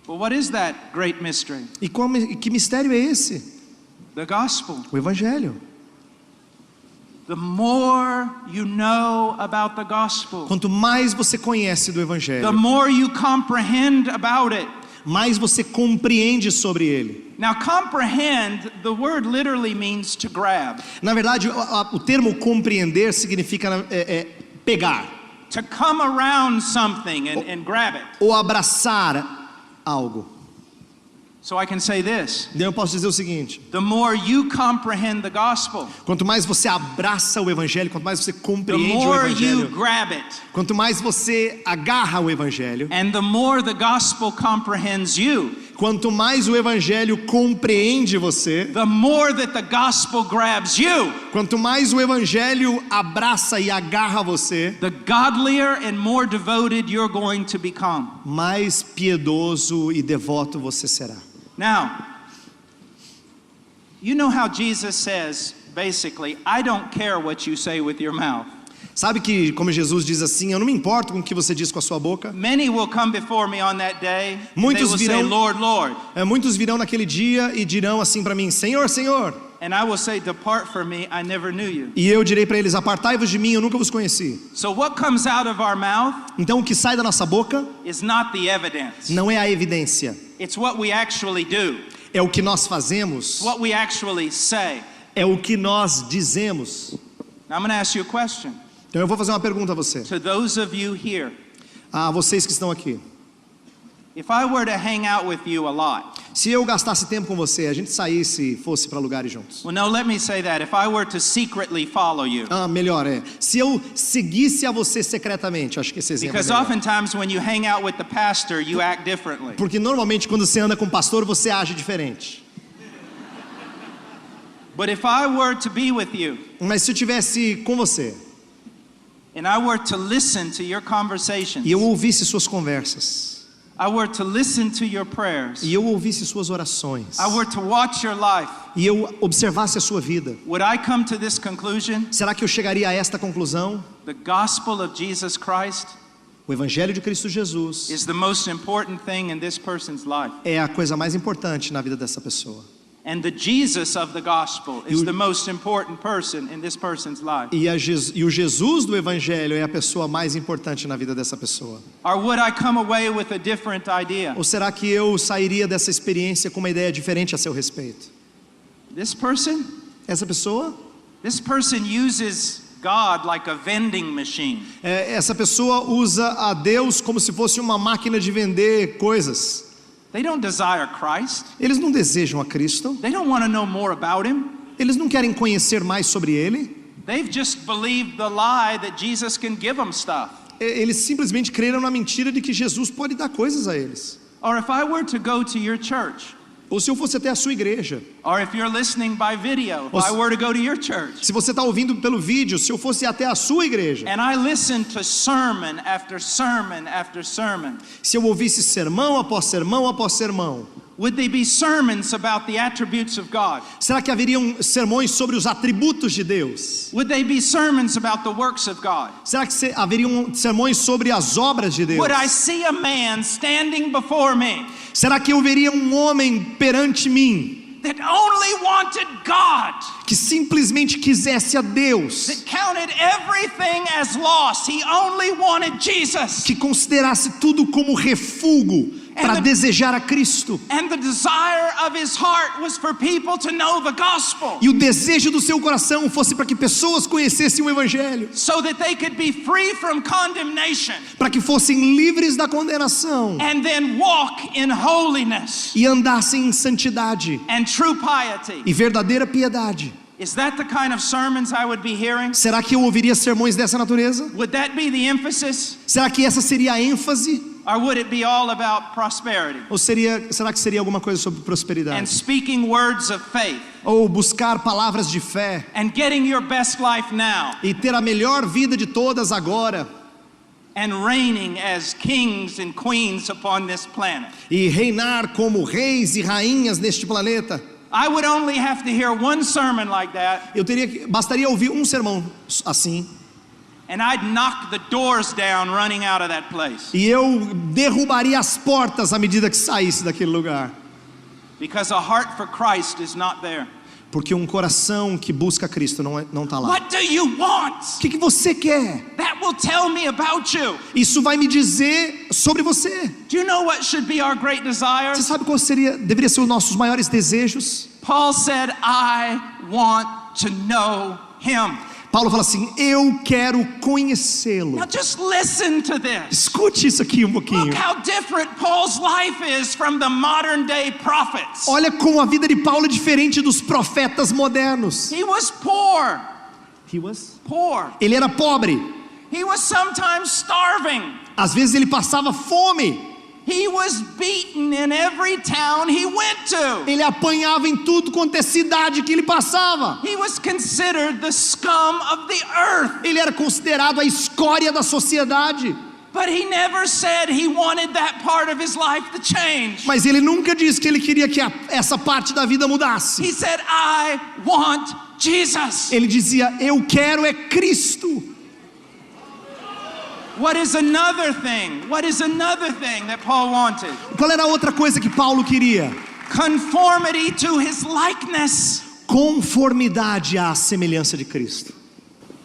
Well, what is that great mystery? E que mistério é esse? The gospel. O Evangelho. The more you know about the gospel, Quanto mais você conhece do the Evangelho, more you comprehend about it. mais você compreende sobre ele. Now, comprehend, the word literally means to grab, Na verdade, o termo compreender significa pegar to come around something and grab it. ou abraçar algo. So I can say this: Então eu posso dizer o seguinte: the more you comprehend the gospel, quanto mais você abraça o Evangelho, quanto mais você the compreende o more you Evangelho, grab it, quanto mais você agarra o Evangelho, and the more the gospel comprehends you, quanto mais o Evangelho compreende você, the more that the gospel grabs you, quanto mais o Evangelho abraça e agarra você, the godlier and more devoted you're going to become. mais piedoso e devoto você será. Now, you know how Jesus says, basically, I don't care what you say with your mouth. Sabe que, como Jesus diz assim, eu não me importo com o que você diz com a sua boca. Many will come before me on that day. They Muitos will say, virão- Lord, Lord. Muitos virão naquele dia e dirão assim para mim: Senhor, Senhor. And I will say, depart from me, I never knew you. E eu direi para eles: apartai-vos de mim, eu nunca vos conheci. So what comes out of our mouth Então o que sai da nossa boca is not the evidence. não é a evidência, It's what we actually do, é o que nós fazemos, what we actually say. é o que nós dizemos. Now I'm going to ask you a question. Então eu vou fazer uma pergunta a você, To those of you here, a vocês que estão aqui. if I were to hang out with you a lot, Se eu gastasse tempo com você, a gente saísse e fosse para lugares juntos. well, no, let me say that. If I were to secretly follow you, Melhor é, se eu seguisse a você secretamente, acho que esse exemplo é because melhor. oftentimes when you hang out with the pastor, you act differently. Porque normalmente quando você anda com o pastor, você age diferente. But if I were to be with you, Mas se eu tivesse com você and I were to listen to your conversations, e eu ouvisse suas conversas, I were to listen to your prayers, e eu ouvisse suas orações, I were to watch your life, e eu observasse a sua vida, would I come to this conclusion? será que eu chegaria a esta conclusão? The gospel of Jesus Christ O Evangelho de Cristo Jesus is the most important thing in this person's life. é a coisa mais importante na vida dessa pessoa. And the Jesus of the gospel is You- the most important person in this person's life. E o Jesus do Evangelho é a pessoa mais importante na vida dessa pessoa. Or would I come away with a different idea? Ou será que eu sairia dessa experiência com uma ideia diferente a seu respeito? This person Essa pessoa? uses God like a vending machine. Essa pessoa usa a Deus como se fosse uma máquina de vender coisas. They don't desire Christ. Eles não desejam a Cristo. They don't want to know more about him. Eles não querem conhecer mais sobre Ele. They've just believed the lie that Jesus can give them stuff. Eles simplesmente creram na mentira de que Jesus pode dar coisas a eles. Or if I were to go to your church, Ou se eu fosse até a sua igreja. or if you're listening by video, if Ou se- I were to go to your church, Se você está ouvindo pelo vídeo, se eu fosse até a sua igreja. and I listened to sermon after sermon after sermon, Se eu ouvisse sermão após sermão após sermão. would they be sermons about the attributes of God? Será que haveriam sermões sobre os atributos de Deus? Would they be sermons about the works of God? Será que haveriam sermões sobre as obras de Deus? Would I see a man standing before me Será que eu veria um homem perante mim that only wanted God, que simplesmente quisesse a Deus, that counted everything as loss? He only wanted Jesus. que considerasse tudo como refúgio para desejar a Cristo? And the desire of his heart was for people to know the gospel, E o desejo do seu coração fosse para que pessoas conhecessem o Evangelho, so that they could be free from condemnation para que fossem livres da condenação and then walk in holiness e andassem em santidade and true piety. e verdadeira piedade. Is that the kind of sermons I would be hearing? Será que eu ouviria sermões dessa natureza? Would that be the emphasis? Será que essa seria a ênfase? Or would it be all about prosperity Ou será que seria alguma coisa sobre and prosperidade? speaking words of faith Ou buscar palavras de fé and getting your best life now e ter a melhor vida de todas agora and reigning as kings and queens upon this planet? e reinar como reis e rainhas neste planeta? I would only have to hear one sermon like that Bastaria ouvir um sermão assim and I'd knock the doors down running out of that place. e eu derrubaria as portas à medida que saísse daquele lugar. Because a heart for Christ is not there. Porque um coração que busca Cristo não está lá. What do you want? O que você quer? That will tell me about you. Isso vai me dizer sobre você. Do you know what should be our great desire? Você sabe qual deveria ser os nossos maiores desejos? Paul said, I want to know him. Paulo fala assim: eu quero conhecê-lo. Now just listen to this. Escute isso aqui um pouquinho. Look how different Paul's life is from the modern day prophets. Olha como a vida de Paulo é diferente dos profetas modernos. He was poor. Poor. Ele era pobre. He was sometimes starving. Às vezes ele passava fome. He was beaten in every town he went to. Ele apanhava em tudo quanto é cidade que ele passava. He was considered the scum of the earth. Ele era considerado a escória da sociedade. But he never said he wanted that part of his life to change. Mas ele nunca disse que ele queria que essa parte da vida mudasse. He said, I want Jesus. Ele dizia: eu quero é Cristo. What is another thing? What is another thing that Paul wanted? Qual era a outra coisa que Paulo queria? Conformity to his likeness. Conformidade à semelhança de Cristo.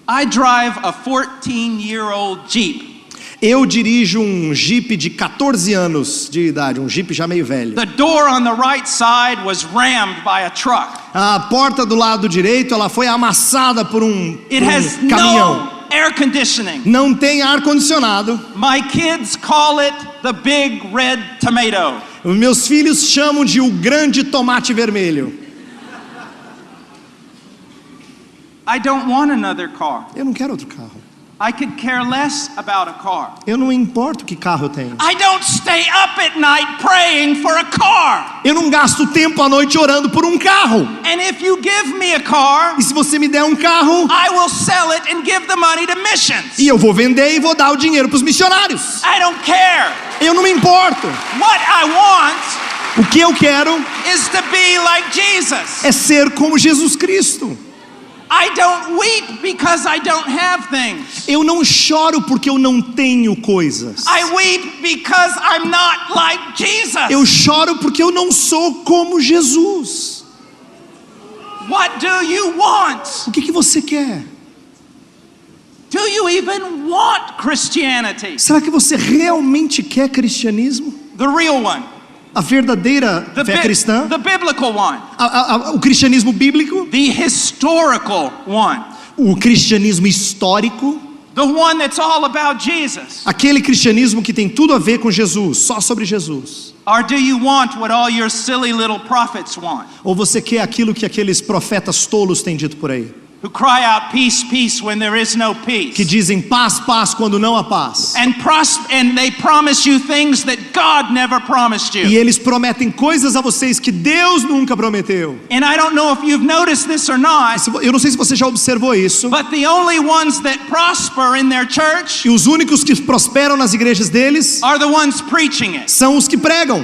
I drive a 14-year-old Jeep. Eu dirijo um Jeep de 14 anos de idade, um Jeep já meio velho. The door on the right side was rammed by a truck. A porta do lado direito, ela foi amassada por um caminhão. No air conditioning. Não tem ar condicionado. My kids call it the big red tomato. Os meus filhos chamam de o grande tomate vermelho. I don't want another car. Eu não quero outro carro. I could care less about a car. Eu não importo que carro eu tenho. I don't stay up at night praying for a car. Eu não gasto tempo à noite orando por um carro. And if you give me a car, E se você me der um carro, I will sell it and give the money to missions. e eu vou vender e vou dar o dinheiro para os missionários. I don't care. Eu não me importo. What I want O que eu quero is to be like Jesus. é ser como Jesus Cristo. I don't weep because I don't have things. Eu não choro porque eu não tenho coisas. I weep because I'm not like Jesus. Eu choro porque eu não sou como Jesus. What do you want? O que você quer? Do you even want Christianity? Será que você realmente quer cristianismo? The real one. A verdadeira fé cristã? The biblical one. O cristianismo bíblico? The historical one. O cristianismo histórico? The one that's all about Jesus. Aquele cristianismo que tem tudo a ver com Jesus, só sobre Jesus? Or do you want what all your silly little prophets want? Ou você quer aquilo que aqueles profetas tolos têm dito por aí? Who cry out peace, peace when there is no peace. Que dizem paz, paz quando não há paz. And they promise you things that God never promised you. E eles prometem coisas a vocês que Deus nunca prometeu. And I don't know if you've noticed this or not. Eu não sei se você já observou isso. But the only ones that prosper in their church E os únicos que prosperam nas igrejas deles are the ones preaching it. são os que pregam.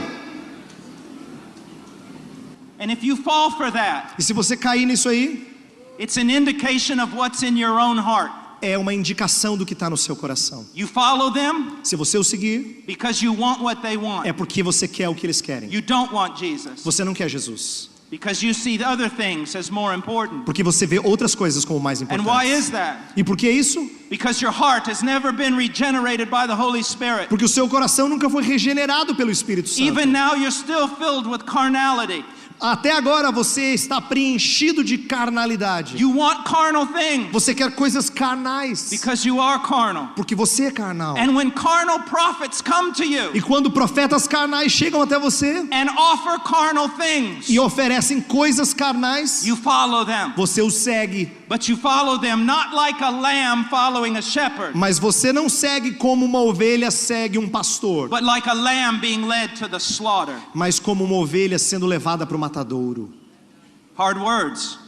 And if you fall for that, E se você cair nisso aí, it's an indication of what's in your own heart. é uma indicação do que está no seu coração. You follow them Se você o seguir, because you want what they want. é porque você quer o que eles querem. You don't want Jesus Você não quer Jesus. because you see the other things as more important. Porque você vê outras coisas como mais And why importantes. is that? E por que isso? Because your heart has never been regenerated by the Holy Spirit. Porque o seu coração nunca foi regenerado pelo Espírito Santo. Even now you're still filled with carnality. Até agora você está preenchido de carnalidade. You want carnal things Você quer coisas carnais, because you are carnal. porque você é carnal. And when carnal prophets come to you E quando profetas carnais chegam até você and offer carnal things, e oferecem coisas carnais, you follow them. você os segue. But you follow them not like a lamb following a shepherd, Mas você não segue como uma ovelha segue um pastor, but like a lamb being led to the slaughter. mas como uma ovelha sendo levada para o matadouro. Hard words,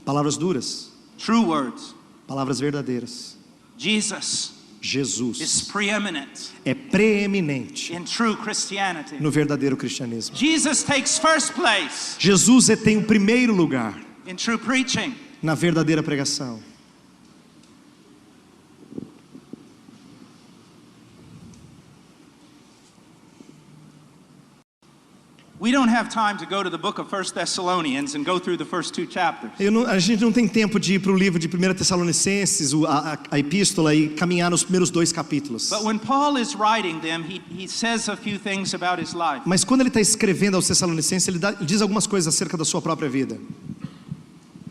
Palavras duras, true words. palavras verdadeiras. Jesus is Jesus preeminent é preeminente in true Christianity. no verdadeiro cristianismo. Jesus takes first place Jesus tem o primeiro lugar in true preaching. na verdadeira pregação. We don't have time to go to the book of 1 Thessalonians and go through the first 2 chapters. A gente não tem tempo de ir para o livro de 1 Tessalonicenses, a epístola, e caminhar nos primeiros 2 capítulos. But when Paul is writing them, he says a few things about his life. Mas quando ele está escrevendo aos Tessalonicenses, ele diz algumas coisas acerca da sua própria vida.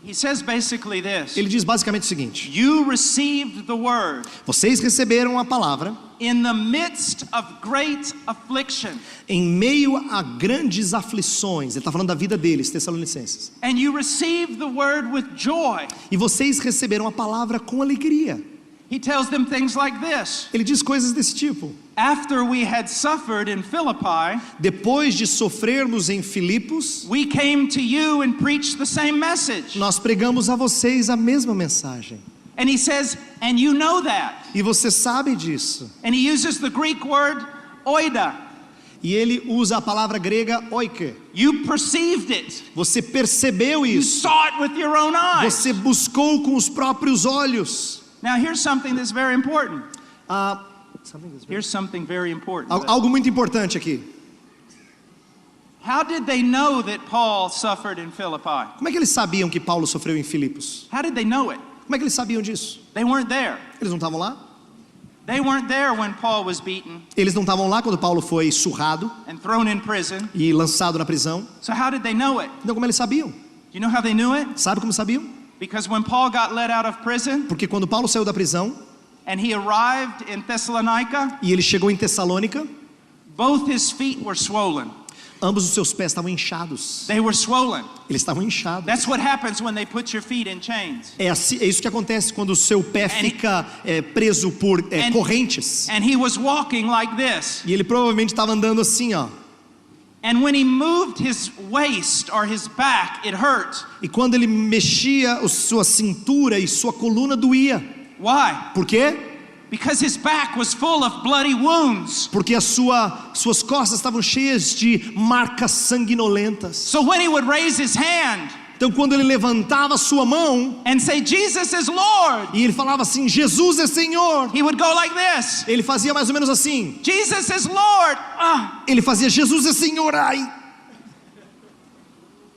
He says basically this: Ele diz basicamente o seguinte: you received the word vocês receberam a palavra in the midst of great affliction, em meio a grandes aflições. Ele está falando da vida deles, Tessalonicenses. and you received the word with joy. E vocês receberam a palavra com alegria. He tells them things like this: Ele diz coisas desse tipo. after we had suffered in Philippi, Depois de sofrermos em Filipos, we came to you and preached the same message. nós pregamos a vocês a mesma mensagem. And he says, and you know that. E você sabe disso. And he uses the Greek word oida. E ele usa a palavra grega oike. You perceived it. Você percebeu You isso. saw it with your own eyes. Você buscou com os próprios olhos. Now here's something that's very important. Ah, Here's something very important. algo muito importante aqui. How did they know that Paul suffered in Philippi? Como é que eles sabiam que Paulo sofreu em Filipos? How did they know it? Como é que eles sabiam disso? They weren't there. Eles não estavam lá? They weren't there when Paul was beaten Eles não estavam lá quando Paulo foi surrado and thrown in prison. e lançado na prisão. So how did they know it? Então como eles sabiam? Do you know how they knew it? Sabe como sabiam? Because when Paul got let out of prison Porque quando Paulo saiu da prisão and he arrived in Thessalonica, e ele chegou em Tessalônica, both his feet were swollen. ambos os seus pés estavam inchados. They were swollen. Eles estavam inchados. That's what happens when they put your feet in chains. É isso que acontece quando o seu pé fica preso por correntes. And he was walking like this. E ele provavelmente estava andando assim, ó. And when he moved his waist or his back, it hurt. E quando ele mexia a sua cintura e sua coluna doía. Why? Por quê? Because his back was full of bloody wounds. Porque suas costas estavam cheias de marcas sanguinolentas. So when he would raise his hand Então quando ele levantava a sua mão and say, Jesus is Lord, e ele falava assim, Jesus é Senhor, he would go like this. ele fazia mais ou menos assim. Jesus is Lord. Ele fazia, Jesus é Senhor, ai.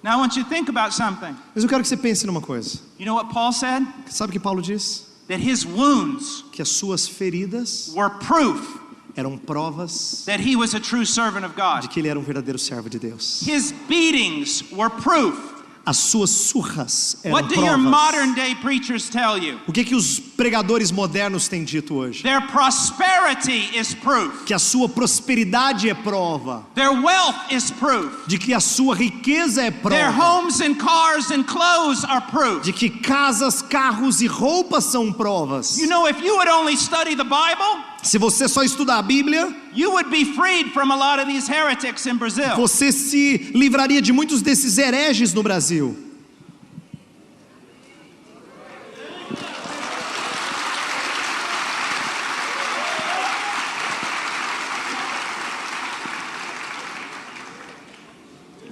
Now I want you to think about something. Mas eu quero que você pense numa coisa. You know what Paul said? Sabe o que Paulo diz? That his wounds Que as suas feridas were proof eram provas that he was a true servant of de God. que ele era um verdadeiro servo de Deus. His beatings were proof. As suas surras eram What do your provas. modern day preachers tell you? O que os pregadores modernos têm dito hoje? Their prosperity is proof. Que a sua prosperidade é prova. Their wealth is proof. De que a sua riqueza é Their prova. homes and cars and clothes are proof. De que casas, carros e roupas são provas. You know, if you would only study the Bible, Se você só estudar a Bíblia, you would be freed from a lot of these heretics in Brazil. você se livraria de muitos desses hereges no Brasil.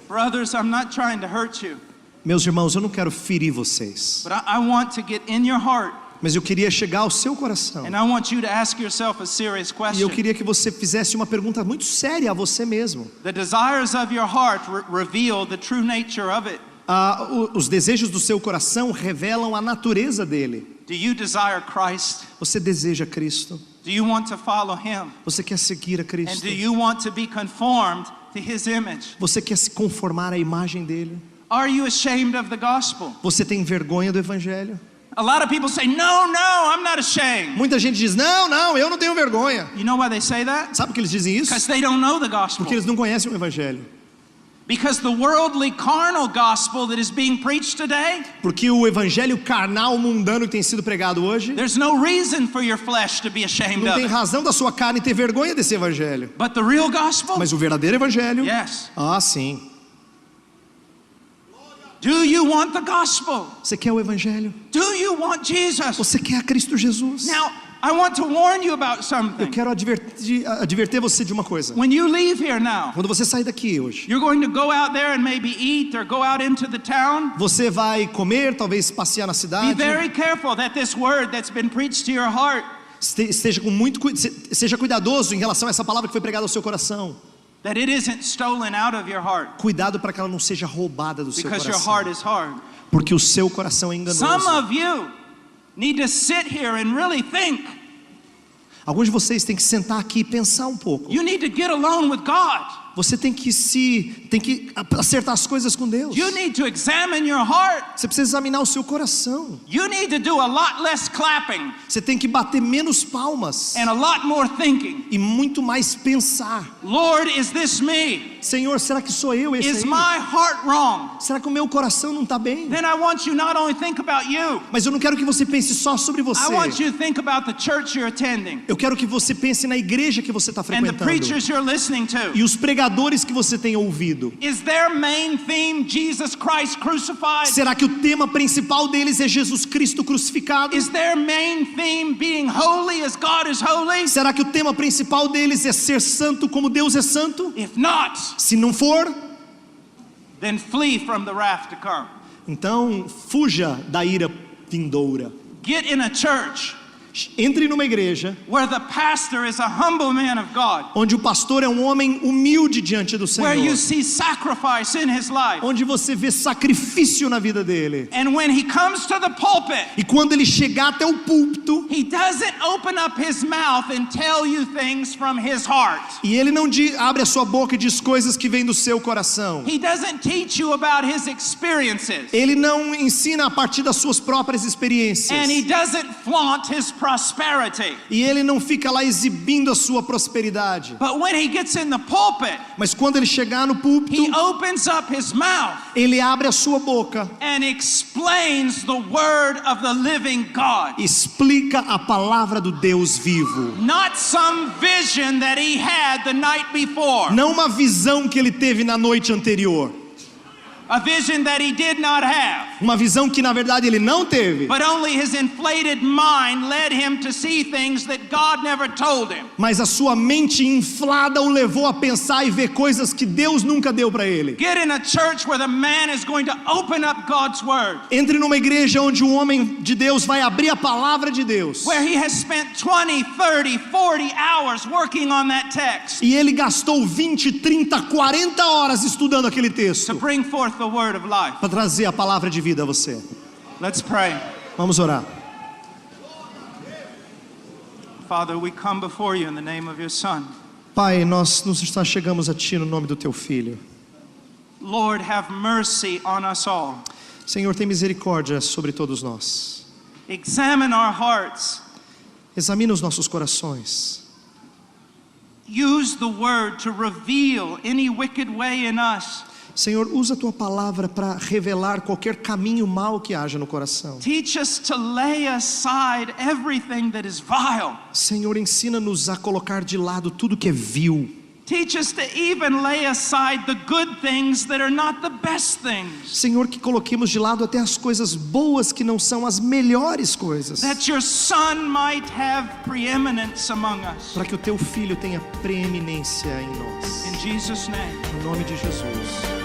Brothers, I'm not trying to hurt you, Meus irmãos, eu não quero ferir vocês, but I want to get in your heart, mas eu queria chegar ao seu coração. and I want you to ask yourself a serious E eu question. queria que você fizesse uma pergunta muito séria a você mesmo. The desires of your heart reveal the true nature of it. Os desejos do seu coração revelam a natureza dele. Do you desire Christ? Você deseja Cristo? Do you want to follow Him? Você quer seguir a And Cristo? do you want to be conformed to his image? Você quer se conformar à imagem dele? Are you ashamed of the gospel? Você tem vergonha do evangelho? A lot of people say, no, I'm not ashamed. Muita gente diz, não, eu não tenho vergonha. You know why they say that? Sabe por que eles dizem isso? Because they don't know the gospel. Porque eles não conhecem o evangelho. Because the worldly carnal gospel that is being preached today, Porque o evangelho carnal mundano que tem sido pregado hoje, there's no reason for your flesh to be ashamed não of tem it. razão da sua carne ter vergonha desse evangelho. But the real gospel? Mas o verdadeiro evangelho, Yes. sim. Do you want the gospel? Você quer o evangelho? Do you want Jesus? Você quer a Cristo Jesus? Now, I want to warn you about Eu something. quero adverter você de uma coisa. When you leave here now, Quando você sair daqui hoje, you're going to go out there and maybe eat or go out into the town. você vai comer, talvez passear na Be cidade. very careful that this word that's been preached to your heart, Seja cuidadoso em relação a essa palavra que foi pregada ao seu coração. that it isn't stolen out of your heart, Cuidado para que ela não seja roubada do seu because your coração. heart is hard. Porque o seu coração é Some enganoso. of you need to sit here and really think. Alguns de vocês têm que sentar aqui e pensar um pouco. You need to get alone with God. Você tem que acertar as coisas com Deus. You need to examine your heart. Você precisa examinar o seu coração. You need to do a lot less clapping Você tem que bater menos palmas and a lot more thinking. e muito mais pensar. Lord, is this me? Senhor, será que sou eu esse Is aí? my heart wrong? Será que o meu coração não está bem? Then I want you not only think about you, Mas eu não quero que você pense só sobre I você. want you to think about the church you're attending Eu quero que você pense na igreja que você está and the frequentando preachers you're listening to. e os pregadores que você tem ouvido. Is their main theme Jesus Christ crucified? Será que o tema principal deles é Jesus Cristo crucificado? Is their main theme being holy as God is holy? Será que o tema principal deles é ser santo como Deus é santo? If not, Se não for, then flee from the wrath to come. então fuja da ira vindoura. Get in a church Entre numa igreja where the pastor is a humble man of God, onde o pastor é um homem humilde diante do where you Senhor, see sacrifice in his life. onde você vê sacrifício na vida dele. And when he comes to the pulpit, E quando ele chegar até o púlpito, he doesn't open up his mouth and tell you things from his heart. e ele não abre a sua boca e diz coisas que vêm do seu coração. He doesn't teach you about his experiences. Ele não ensina a partir das suas próprias experiências. And he doesn't flaunt his prosperity. E ele não fica lá exibindo a sua prosperidade. But when he gets in the pulpit, Mas quando ele chegar no púlpito, he opens up his mouth ele abre a sua boca, and explains the word of the living God. explica a palavra do Deus vivo. Not some vision that he had the night before. Não uma visão que ele teve na noite anterior. A vision that he did not have. Uma visão que na verdade ele não teve. But only his inflated mind led him to see things that God never told him. Mas a sua mente inflada o levou a pensar e ver coisas que Deus nunca deu para ele. Get in a church where the man is going to open up God's word. Entre numa igreja onde um homem de Deus vai abrir a palavra de Deus. Where he has spent 20, 30, 40 hours working on that text. E ele gastou 20, 30, 40 horas estudando aquele To texto bring forth the word of life. para trazer a palavra de vida a você. Let's pray. Vamos orar. Father, we come before you in the name of your Son. Pai, nós chegamos a Ti no nome do Teu Filho. Lord, have mercy on us all. Senhor, tem misericórdia sobre todos nós. Examine our hearts. Examina os nossos corações. Use the word to reveal any wicked way in us. Senhor, usa a Tua palavra para revelar qualquer caminho mau que haja no coração. Teach us to lay aside everything that is vile. Senhor, ensina-nos a colocar de lado tudo que é vil. Teach us to even lay aside the good things that are not the best things. Senhor, que coloquemos de lado até as coisas boas que não são as melhores coisas. That your Son might have preeminence among us. Para que o Teu Filho tenha preeminência em nós. In Jesus' name. Em nome de Jesus.